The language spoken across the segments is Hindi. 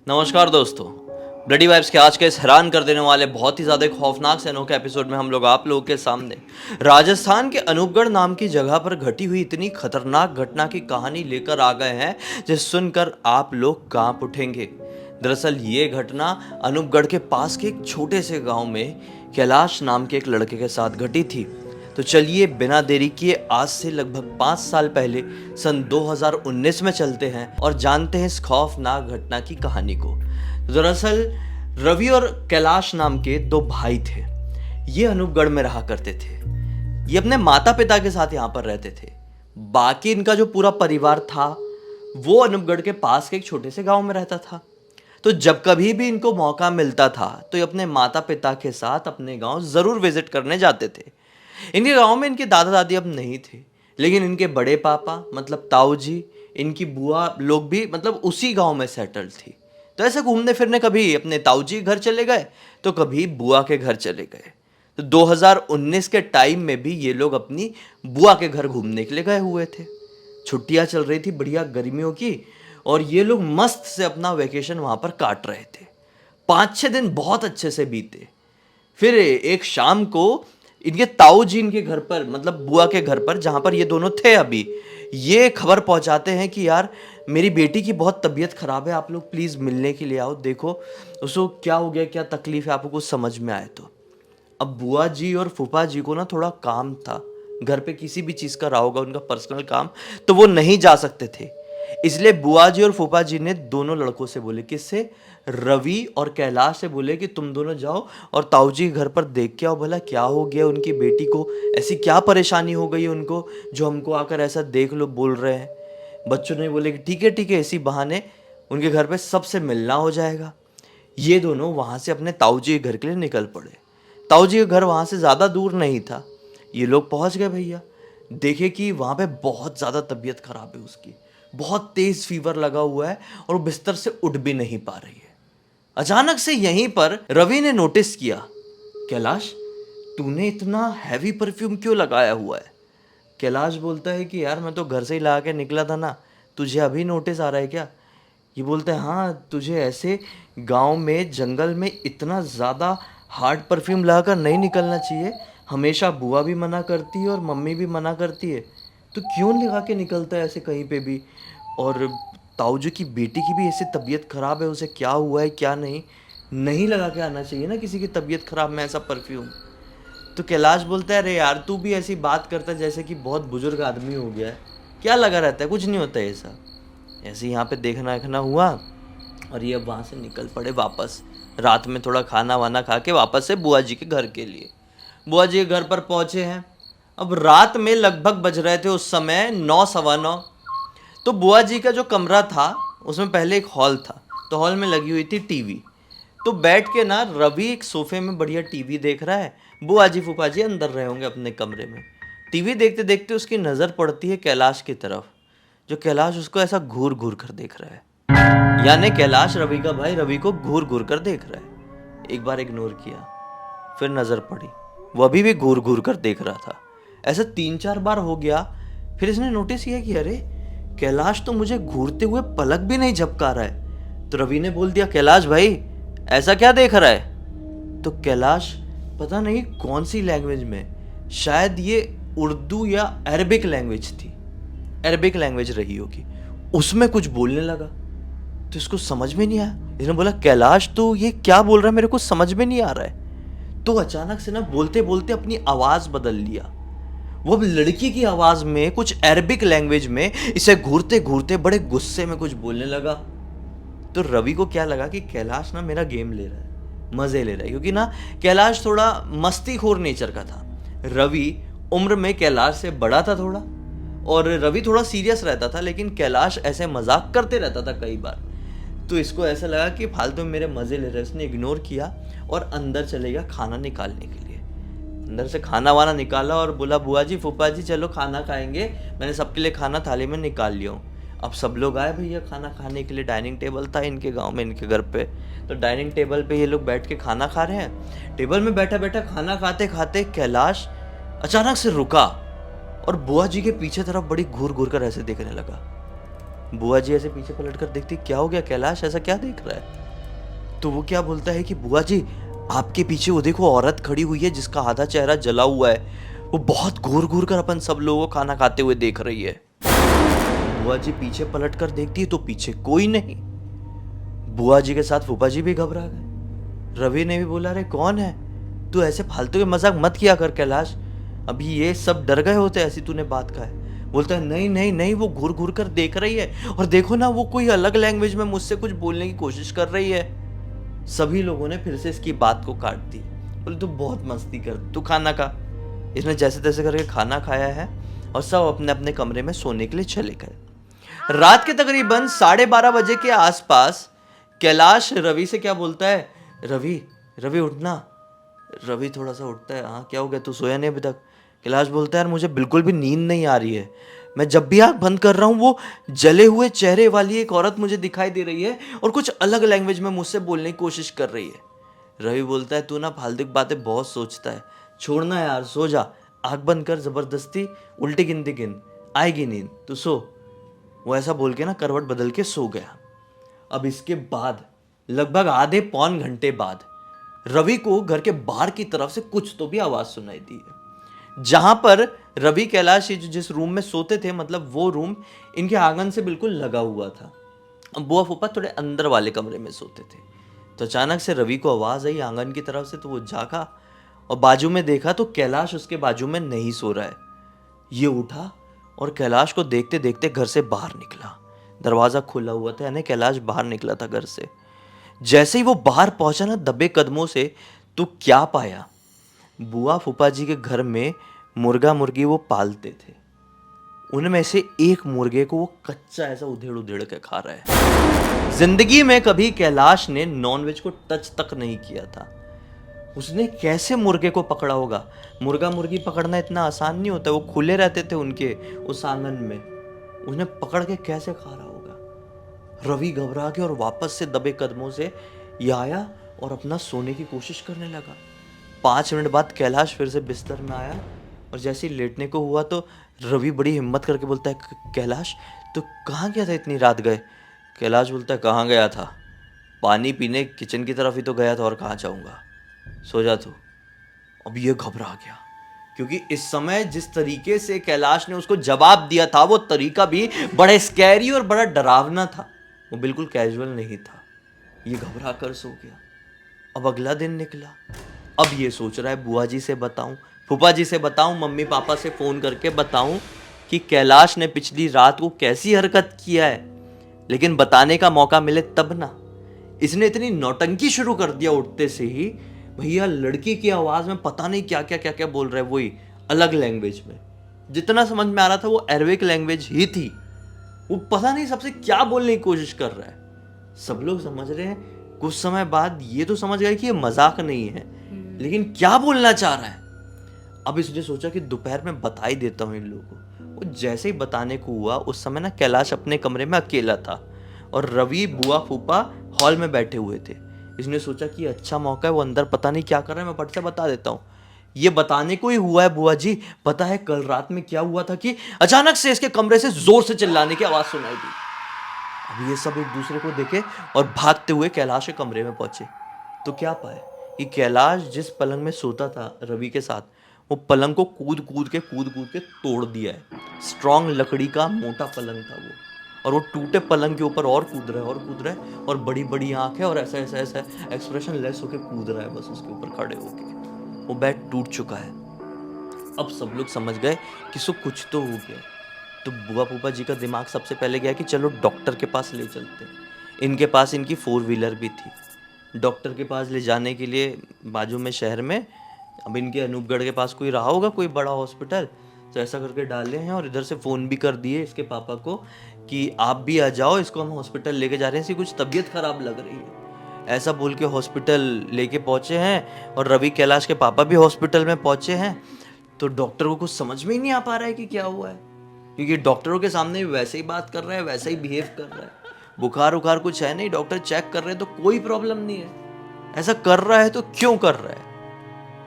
नमस्कार दोस्तों। ब्लडी वाइब्स के आज के इस हैरान कर देने वाले बहुत ही ज़्यादा खौफनाक से अनोखे एपिसोड में हम लोग आप लोगों के सामने राजस्थान के अनूपगढ़ नाम की जगह पर घटी हुई इतनी खतरनाक घटना की कहानी लेकर आ गए हैं जिसे सुनकर आप लोग कांप उठेंगे। दरअसल ये घटना अनूपगढ़ के पास के एक छोटे से गांव में कैलाश नाम के एक लड़के के साथ घटी थी। तो चलिए बिना देरी किए आज से लगभग 5 साल पहले सन 2019 में चलते हैं और जानते हैं इस खौफनाक घटना की कहानी को। दरअसल रवि और कैलाश नाम के दो भाई थे। ये अनूपगढ़ में रहा करते थे। ये अपने माता पिता के साथ यहाँ पर रहते थे। बाकी इनका जो पूरा परिवार था वो अनूपगढ़ के पास के एक छोटे से गांव में रहता था। तो जब कभी भी इनको मौका मिलता था तो ये अपने माता पिता के साथ अपने गांव ज़रूर विजिट करने जाते थे। इनके गांव में इनके दादा दादी अब नहीं थे, लेकिन इनके बड़े पापा मतलब ताऊ जी, इनकी बुआ लोग भी मतलब उसी गांव में सेटल थी। तो ऐसे घूमने फिरने कभी अपने ताऊ जी घर चले गए तो कभी बुआ के घर चले गए। तो 2019 के टाइम में भी ये लोग अपनी बुआ के घर घूमने के लिए गए हुए थे। छुट्टियां चल रही थी बढ़िया गर्मियों की और ये लोग मस्त से अपना वेकेशन वहां पर काट रहे थे। 5-6 दिन बहुत अच्छे से बीते। फिर एक शाम को इनके ताऊ जी इनके घर पर मतलब बुआ के घर पर जहाँ पर ये दोनों थे अभी, ये खबर पहुँचाते हैं कि यार मेरी बेटी की बहुत तबीयत ख़राब है, आप लोग प्लीज़ मिलने के लिए आओ, देखो उसको क्या हो गया, क्या तकलीफ़ है, आपको कुछ समझ में आए तो। अब बुआ जी और फूफा जी को ना थोड़ा काम था, घर पे किसी भी चीज़ का रहा होगा उनका पर्सनल काम, तो वो नहीं जा सकते थे। इसलिए बुआ जी और फूफा जी ने दोनों लड़कों से बोले, किससे, रवि और कैलाश से बोले कि तुम दोनों जाओ और ताऊ जी घर पर देख के आओ, भला क्या हो गया उनकी बेटी को, ऐसी क्या परेशानी हो गई उनको जो हमको आकर ऐसा देख लो बोल रहे हैं। बच्चों ने बोले कि ठीक है, इसी बहाने उनके घर पे सबसे मिलना हो जाएगा। ये दोनों वहाँ से अपने ताऊ जी के घर के लिए निकल पड़े। ताऊ जी का घर वहाँ से ज़्यादा दूर नहीं था। ये लोग पहुँच गए भैया। देखे कि वहाँ पे बहुत ज़्यादा तबीयत खराब है उसकी, बहुत तेज़ फीवर लगा हुआ है और वो बिस्तर से उठ भी नहीं पा रही है। अचानक से यहीं पर रवि ने नोटिस किया, कैलाश तूने इतना हैवी परफ्यूम क्यों लगाया हुआ है। कैलाश बोलता है कि यार मैं तो घर से ही ला के निकला था ना, तुझे अभी नोटिस आ रहा है क्या। ये बोलता है हाँ, तुझे ऐसे गांव में जंगल में इतना ज़्यादा हार्ड परफ्यूम लगाकर नहीं निकलना चाहिए। हमेशा बुआ भी मना करती है और मम्मी भी मना करती है, तो क्यों लगा के निकलता है ऐसे कहीं पे भी। और ताऊ जी की बेटी की भी ऐसी तबीयत ख़राब है, उसे क्या हुआ है क्या नहीं, नहीं लगा के आना चाहिए ना किसी की तबीयत ख़राब में ऐसा परफ्यूम। तो कैलाश बोलता है अरे यार तू भी ऐसी बात करता है जैसे कि बहुत बुजुर्ग आदमी हो गया है, क्या लगा रहता है, कुछ नहीं होता है ऐसा। ऐसे यहाँ पे देखना देखना हुआ और ये अब वहाँ से निकल पड़े वापस। रात में थोड़ा खाना वाना खा के वापस से बुआ जी के घर के लिए। बुआ जी के घर पर पहुँचे हैं। अब रात में लगभग बज रहे थे उस समय 9 सवा 9। तो बुआ जी का जो कमरा था उसमें पहले एक हॉल था, तो हॉल में लगी हुई थी टीवी। तो बैठ के ना रवि एक सोफे में बढ़िया टीवी देख रहा है, बुआ जी फूफा जी अंदर रहे होंगे अपने कमरे में। टीवी देखते देखते उसकी नज़र पड़ती है कैलाश की तरफ, जो कैलाश उसको ऐसा घूर घूर कर देख रहा है। यानी कैलाश रवि का भाई रवि को घूर घूर कर देख रहा है। एक बार इग्नोर किया, फिर नज़र पड़ी, वो अभी भी घूर घूर कर देख रहा था। ऐसा 3-4 बार हो गया। फिर इसने नोटिस किया कि अरे कैलाश तो मुझे घूरते हुए पलक भी नहीं झपका रहा है। तो रवि ने बोल दिया, कैलाश भाई ऐसा क्या देख रहा है। तो कैलाश पता नहीं कौन सी लैंग्वेज में, शायद ये उर्दू या अरबिक लैंग्वेज थी, अरबिक लैंग्वेज रही होगी, उसमें कुछ बोलने लगा। तो इसको समझ में नहीं आया। इसने बोला कैलाश तू ये क्या बोल रहा है, मेरे को समझ में नहीं आ रहा है। तो अचानक से ना बोलते बोलते अपनी आवाज़ बदल लिया। वो अब लड़की की आवाज़ में कुछ अरबिक लैंग्वेज में इसे घूरते घूरते बड़े गुस्से में कुछ बोलने लगा। तो रवि को क्या लगा कि कैलाश ना मेरा गेम ले रहा है, मज़े ले रहा है, क्योंकि ना कैलाश थोड़ा मस्तीखोर नेचर का था। रवि उम्र में कैलाश से बड़ा था थोड़ा, और रवि थोड़ा सीरियस रहता था, लेकिन कैलाश ऐसे मजाक करते रहता था कई बार। तो इसको ऐसा लगा कि फालतू में मेरे मज़े ले रहे, उसने इग्नोर किया और अंदर चले गया खाना निकालने के लिए। अंदर से खाना वाना निकाला और बोला बुआ जी फूफा जी चलो खाना खाएंगे, मैंने सबके लिए खाना थाली में निकाल लिया हूँ। अब सब लोग आए भैया खाना खाने के लिए। डाइनिंग टेबल था इनके गांव में, इनके घर पे। तो डाइनिंग टेबल पे ये लोग बैठ के खाना खा रहे हैं। टेबल में बैठा बैठा खाना खाते खाते कैलाश अचानक से रुका और बुआ जी के पीछे तरफ बड़ी घूर घूर कर ऐसे देखने लगा। बुआ जी ऐसे पीछे पलट कर देखती, क्या हो गया कैलाश, ऐसा क्या देख रहा है? तो वो क्या बोलता है कि बुआ जी आपके पीछे वो देखो औरत खड़ी हुई है जिसका आधा चेहरा जला हुआ है, वो बहुत घूर घूर कर अपन सब लोगों को खाना खाते हुए देख रही है। बुआ जी पीछे पलट कर देखती है तो पीछे कोई नहीं। बुआ जी के साथ फूफा जी भी घबरा गए। रवि ने भी बोला, अरे कौन है? तू ऐसे फालतू के मजाक मत किया कर कैलाश, अभी ये सब डर गए होते ऐसी तूने बात कहा है। बोलता है नहीं नहीं नहीं, वो घूर घूर कर देख रही है और देखो ना वो कोई अलग लैंग्वेज में मुझसे कुछ बोलने की कोशिश कर रही है। सभी लोगों ने फिर से इसकी बात को काट दी। बोले तू बहुत मस्ती कर, तू खाना खा। इसने जैसे तैसे करके खाना खाया है और सब अपने अपने कमरे में सोने के लिए चले गए। रात के तकरीबन 12:30 बजे के आसपास कैलाश रवि से क्या बोलता है, रवि रवि उठना। रवि थोड़ा सा उठता है, हाँ क्या हो गया, तू सोया नहीं अभी तक? कैलाश बोलता है, यार मुझे बिल्कुल भी नींद नहीं आ रही है, मैं जब भी आंख बंद कर रहा हूँ वो जले हुए चेहरे वाली एक औरत मुझे दिखाई दे रही है और कुछ अलग लैंग्वेज में मुझसे बोलने की कोशिश कर रही है। रवि बोलता है, तू ना फालतू की बातें बहुत सोचता है, छोड़ना यार, सो जा, आंख बंद कर, जबरदस्ती उल्टी गिनती गिन, आएगी नींद, तू सो। वो ऐसा बोल के ना करवट बदल के सो गया। अब इसके बाद लगभग आधे पौन घंटे बाद रवि को घर के बाहर की तरफ से कुछ तो भी आवाज सुनाई दी है। जहां पर रवि कैलाश जिस रूम में सोते थे, मतलब वो रूम इनके आंगन से बिल्कुल लगा हुआ था। अब बुआ फूफा थोड़े अंदर वाले कमरे में सोते थे। तो अचानक से रवि को आवाज आई आंगन की तरफ से, तो वो जागा और बाजू में देखा तो कैलाश उसके बाजू में नहीं सो रहा है। ये उठा और कैलाश को देखते देखते घर से बाहर निकला। दरवाजा खुला हुआ था, यानी कैलाश बाहर निकला था घर से। जैसे ही वो बाहर पहुंचा ना दबे कदमों से, तो क्या पाया, बुआ फूफा जी के घर में मुर्गा मुर्गी वो पालते थे, उनमें से एक मुर्गे को वो कच्चा ऐसा उधेड़ उधेड़ के खा रहा है। जिंदगी में कभी कैलाश ने नॉनवेज को टच तक नहीं किया था। उसने कैसे मुर्गे को पकड़ा होगा? मुर्गा मुर्गी पकड़ना इतना आसान नहीं होता, वो खुले रहते थे उनके उस आंगन में, उसने पकड़ के कैसे खा रहा होगा? रवि घबरा के और वापस से दबे कदमों से ये आया और अपना सोने की कोशिश करने लगा। 5 मिनट बाद कैलाश फिर से बिस्तर में आया और जैसे ही लेटने को हुआ तो रवि बड़ी हिम्मत करके बोलता है, कैलाश तो कहाँ गया था, इतनी रात गए? कैलाश बोलता है, कहाँ गया था, पानी पीने किचन की तरफ ही तो गया था, और कहाँ जाऊँगा, सो जा तू। अब ये घबरा गया, क्योंकि इस समय जिस तरीके से कैलाश ने उसको जवाब दिया था वो तरीका भी बड़ा स्कैरी और बड़ा डरावना था, वो बिल्कुल कैजुअल नहीं था। ये घबरा कर सो गया। अब अगला दिन निकला। अब ये सोच रहा है बुआ जी से बताऊं, फूफा जी से बताऊं, मम्मी पापा से फोन करके बताऊं कि कैलाश ने पिछली रात को कैसी हरकत किया है, लेकिन बताने का मौका मिले तब ना। इसने इतनी नौटंकी शुरू कर दिया उठते से ही, भैया लड़की की आवाज में पता नहीं क्या क्या क्या क्या बोल रहा है, वही अलग लैंग्वेज में। जितना समझ में आ रहा था वो अरबिक लैंग्वेज ही थी। वो पता नहीं सबसे क्या बोलने की कोशिश कर रहा है। सब लोग समझ रहे हैं। कुछ समय बाद ये तो समझ गए कि ये मजाक नहीं है, लेकिन क्या बोलना चाह रहा है। अब इसने सोचा कि दोपहर में बता ही देता हूँ इन लोगों को। वो जैसे ही बताने को हुआ, उस समय ना कैलाश अपने कमरे में अकेला था और रवि बुआ फूफा हॉल में बैठे हुए थे। इसने सोचा कि अच्छा मौका है, वो अंदर पता नहीं क्या कर रहा है, मैं फट से बता देता हूँ। ये बताने को ही हुआ है, बुआ जी पता है कल रात में क्या हुआ था कि अचानक से इसके कमरे से जोर से चिल्लाने की आवाज सुनाई दी। अब ये सब एक दूसरे को देखे और भागते हुए कैलाश के कमरे में पहुंचे। तो क्या पाए कि कैलाश जिस पलंग में सोता था रवि के साथ, वो पलंग को कूद कूद के तोड़ दिया है। स्ट्रॉन्ग लकड़ी का मोटा पलंग था वो, और वो टूटे पलंग के ऊपर और कूद रहा है और बड़ी बड़ी आंख है और ऐसा ऐसा ऐसा एक्सप्रेशन लेस होके कूद रहा है बस उसके ऊपर खड़े होके। वो बेड टूट चुका है। अब सब लोग समझ गए कि सो कुछ तो हो गया। तो बुआ फूफा जी का दिमाग सबसे पहले गया कि चलो डॉक्टर के पास ले चलते हैं। इनके पास इनकी 4 व्हीलर भी थी। डॉक्टर के पास ले जाने के लिए बाजू में शहर में, अब इनके अनूपगढ़ के पास कोई रहा होगा कोई बड़ा हॉस्पिटल, तो ऐसा करके डाले हैं और इधर से फ़ोन भी कर दिए इसके पापा को कि आप भी आ जाओ, इसको हम हॉस्पिटल लेके जा रहे हैं, इसकी कुछ तबीयत ख़राब लग रही है। ऐसा बोल के हॉस्पिटल लेके पहुँचे हैं और रवि कैलाश के पापा भी हॉस्पिटल में पहुँचे हैं। तो डॉक्टर को कुछ समझ में ही नहीं आ पा रहा है कि क्या हुआ है, क्योंकि डॉक्टरों के सामने वैसे ही बात कर रहा है, वैसे ही बिहेव कर रहा है। बुखार उखार कुछ है नहीं, डॉक्टर चेक कर रहे हैं तो कोई प्रॉब्लम नहीं है। ऐसा कर रहा है तो क्यों कर रहा है?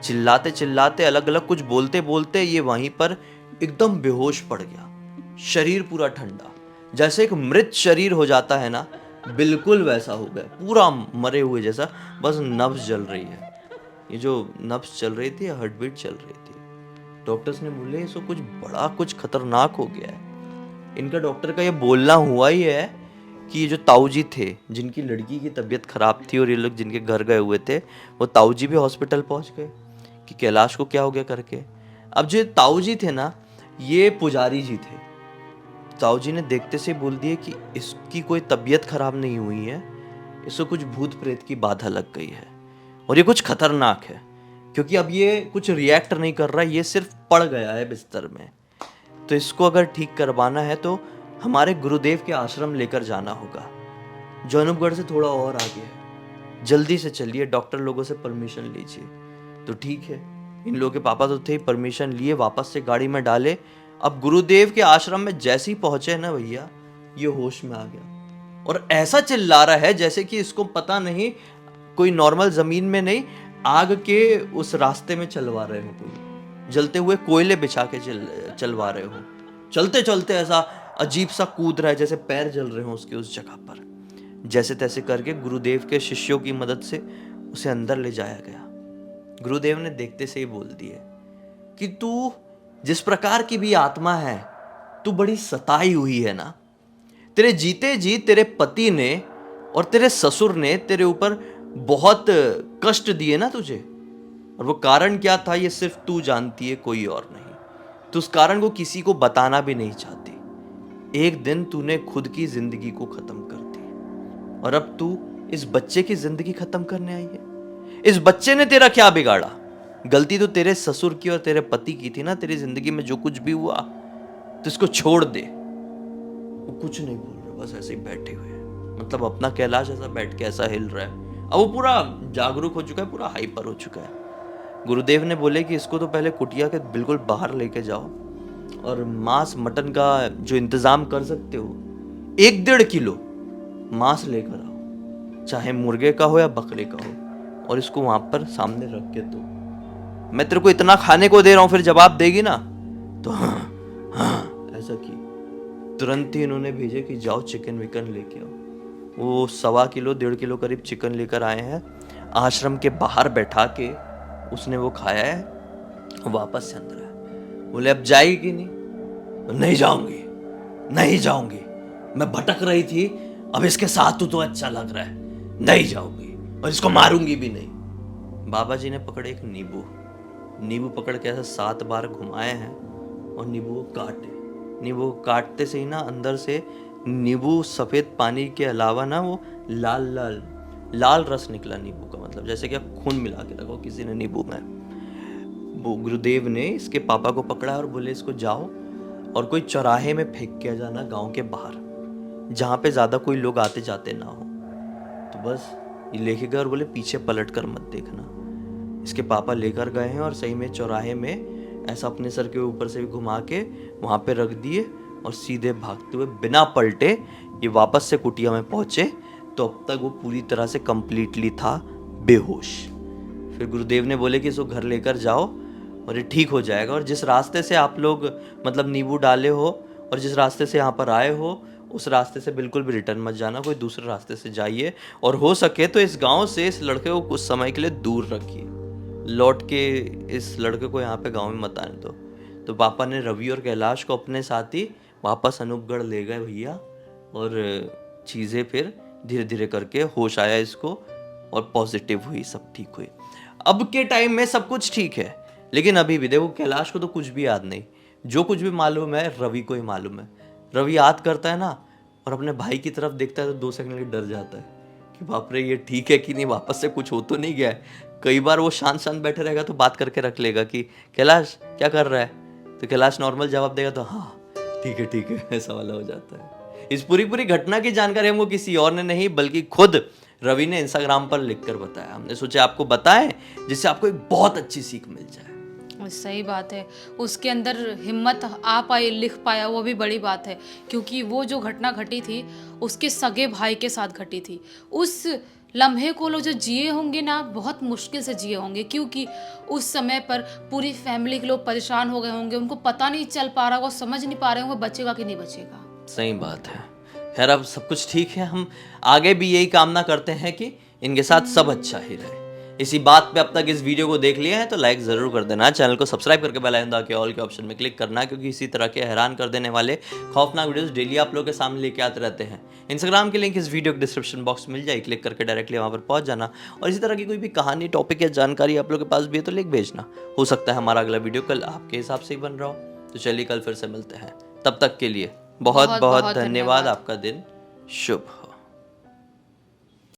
चिल्लाते चिल्लाते अलग अलग कुछ बोलते बोलते ये वहीं पर एकदम बेहोश पड़ गया। शरीर पूरा ठंडा, जैसे एक मृत शरीर हो जाता है ना, बिल्कुल वैसा हो गया, पूरा मरे हुए जैसा, बस नब्ज जल रही है। ये जो नब्ज चल रही थी, हार्ट बीट चल रही थी। डॉक्टर्स ने बोले इसको कुछ खतरनाक हो गया है। इनका डॉक्टर का ये बोलना हुआ ही है कि ये जो ताऊ जी थे, जिनकी लड़की की तबीयत खराब थी और ये लोग जिनके घर गए हुए थे, वो ताऊ जी भी हॉस्पिटल पहुंच गए कि कैलाश को क्या हो गया करके। अब जो ताऊ जी थे ना, ये पुजारी जी थे। ताऊ जी ने देखते से बोल दिए कि इसकी कोई तबीयत खराब नहीं हुई है, इसको कुछ भूत प्रेत की बाधा लग गई है और ये कुछ खतरनाक है, क्योंकि अब ये कुछ रिएक्ट नहीं कर रहा, ये सिर्फ पड़ गया है बिस्तर में। तो इसको अगर ठीक करवाना है तो हमारे गुरुदेव के आश्रम लेकर जाना होगा, जो अनूपगढ़ से थोड़ा और आगे है। जल्दी से चलिए, डॉक्टर लोगों से परमिशन लीजिए। तो ठीक है, इन लोगों के पापा तो थे, परमिशन लिए, वापस से गाड़ी में डाले। अब गुरुदेव के आश्रम में जैसे ही पहुंचे ना भैया, ये होश में आ गया और ऐसा चिल्ला रहा है जैसे कि इसको पता नहीं, कोई नॉर्मल जमीन में नहीं, आग के उस रास्ते में चलवा रहे हो, कोई जलते हुए कोयले बिछा के चलवा रहे हो। चलते चलते ऐसा अजीब सा कूद रहा है जैसे पैर जल रहे हो उसके उस जगह पर। जैसे तैसे करके गुरुदेव के शिष्यों की मदद से उसे अंदर ले जाया गया। गुरुदेव ने देखते से ही बोल दिए कि तू जिस प्रकार की भी आत्मा है, तू बड़ी सताई हुई है ना। तेरे जीते जी तेरे पति ने और तेरे ससुर ने तेरे ऊपर बहुत कष्ट दिए ना तुझे, और वो कारण क्या था ये सिर्फ तू जानती है, कोई और नहीं। तो उस कारण को किसी को बताना भी नहीं चाहती। एक दिन तूने खुद की जिंदगी को खत्म कर दी और अब तू इस बच्चे की जिंदगी खत्म करने आई है। इस बच्चे ने तेरा क्या बिगाड़ा? गलती तो तेरे ससुर की और तेरे पति की थी ना। तेरी जिंदगी में जो कुछ भी हुआ तो इसको छोड़ दे। वो कुछ नहीं बोल रहे, बस ऐसे ही बैठे हुए हैं। मतलब अपना कैलाश ऐसा बैठ के ऐसा हिल रहा है। अब वो पूरा जागरूक हो चुका है, पूरा हाइपर हो चुका है। गुरुदेव ने बोले कि इसको तो पहले कुटिया के बिल्कुल बाहर लेके जाओ और मांस मटन का जो इंतजाम कर सकते हो, 1-1.5 किलो मांस लेकर आओ, चाहे मुर्गे का हो या बकरे का हो, और इसको वहां पर सामने रख के दो। मैं तेरे को इतना खाने को दे रहा हूं, फिर जवाब देगी ना? तो हाँ ऐसा की। तुरंत ही इन्होंने भेजे कि जाओ चिकन विकन लेके आओ। वो 1.25 किलो 1.5 किलो करीब चिकन लेकर आए हैं। आश्रम के बाहर बैठा के उसने वो खाया है, वापस से अंदर आया। बोले अब जाएगी कि नहीं? नहीं जाऊंगी, नहीं जाऊंगी, मैं भटक रही थी, अब इसके साथ तो अच्छा लग रहा है, नहीं जाऊंगी और इसको मारूंगी भी नहीं। बाबा जी ने पकड़े एक नींबू पकड़ के ऐसा 7 बार घुमाए हैं और नींबू को काटे। नींबू को काटते से ही ना अंदर से नींबू सफेद पानी के अलावा ना वो लाल रस निकला नींबू का। मतलब जैसे कि खून मिला के रखो किसी ने नींबू में। वो गुरुदेव ने इसके पापा को पकड़ा और बोले इसको जाओ और कोई चौराहे में फेंक के आ जाना, गांव के बाहर, जहाँ पे ज़्यादा कोई लोग आते जाते ना हो। तो बस ये लेके गए और बोले पीछे पलट कर मत देखना। इसके पापा लेकर गए हैं और सही में चौराहे में ऐसा अपने सर के ऊपर से भी घुमा के वहाँ पे रख दिए और सीधे भागते हुए बिना पलटे ये वापस से कुटिया में पहुँचे। तो अब तक वो पूरी तरह से कंप्लीटली था बेहोश। फिर गुरुदेव ने बोले कि इसको घर लेकर जाओ और ये ठीक हो जाएगा, और जिस रास्ते से आप लोग मतलब नींबू डाले हो और जिस रास्ते से यहाँ पर आए हो उस रास्ते से बिल्कुल भी रिटर्न मत जाना, कोई दूसरे रास्ते से जाइए, और हो सके तो इस गांव से इस लड़के को कुछ समय के लिए दूर रखिए, लौट के इस लड़के को यहाँ पे गांव में मत आने दो। तो पापा ने रवि और कैलाश को अपने साथ ही वापस अनूपगढ़ ले गए भैया, और चीज़ें फिर धीरे धीरे करके होश आया इसको और पॉजिटिव हुई, सब ठीक हुई। अब के टाइम में सब कुछ ठीक है, लेकिन अभी भी देखो कैलाश को तो कुछ भी याद नहीं। जो कुछ भी मालूम है रवि को ही मालूम है। रवि याद करता है ना और अपने भाई की तरफ देखता है तो 2 सेकंड के डर जाता है कि बाप रे ये ठीक है कि नहीं, वापस से कुछ हो तो नहीं गया है। कई बार वो शांत शांत बैठे रहेगा तो बात करके रख लेगा कि कैलाश क्या कर रहा है, तो कैलाश नॉर्मल जवाब देगा तो हाँ ठीक है ऐसा वाला हो जाता है। इस पूरी घटना की जानकारी हमको किसी और ने नहीं बल्कि खुद रवि ने इंस्टाग्राम पर लिखकर बताया। हमने सोचा आपको बताएं जिससे आपको एक बहुत अच्छी सीख मिल जाए। सही बात है, उसके अंदर हिम्मत आ पाई, लिख पाया, वो भी बड़ी बात है, क्योंकि वो जो घटना घटी थी उसके सगे भाई के साथ घटी थी। उस लम्हे को लोग जो जिए होंगे ना, बहुत मुश्किल से जिए होंगे, क्योंकि उस समय पर पूरी फैमिली के लोग परेशान हो गए होंगे, उनको पता नहीं चल पा रहा होगा, समझ नहीं पा रहे होंगे बचेगा कि नहीं बचेगा। सही बात है। खैर अब सब कुछ ठीक है, हम आगे भी यही कामना करते हैं कि इनके साथ सब अच्छा ही रहे। इसी बात पे अब तक इस वीडियो को देख लिया है तो लाइक ज़रूर कर देना, चैनल को सब्सक्राइब करके बेल आइकन दबा के ऑल के ऑप्शन में क्लिक करना, क्योंकि इसी तरह के हैरान कर देने वाले खौफनाक वीडियोस डेली आप लोगों के सामने लेके आते रहते हैं। इंस्टाग्राम की लिंक इस वीडियो के डिस्क्रिप्शन बॉक्स में मिल जाए, क्लिक करके डायरेक्टली वहाँ पर पहुँच जाना। और इसी तरह की कोई भी कहानी, टॉपिक या जानकारी आप लोगों के पास भी है तो लिख भेजना। हो सकता है हमारा अगला वीडियो कल आपके हिसाब से ही बन रहा हो। तो चलिए कल फिर से मिलते हैं, तब तक के लिए बहुत बहुत धन्यवाद। आपका दिन शुभ हो।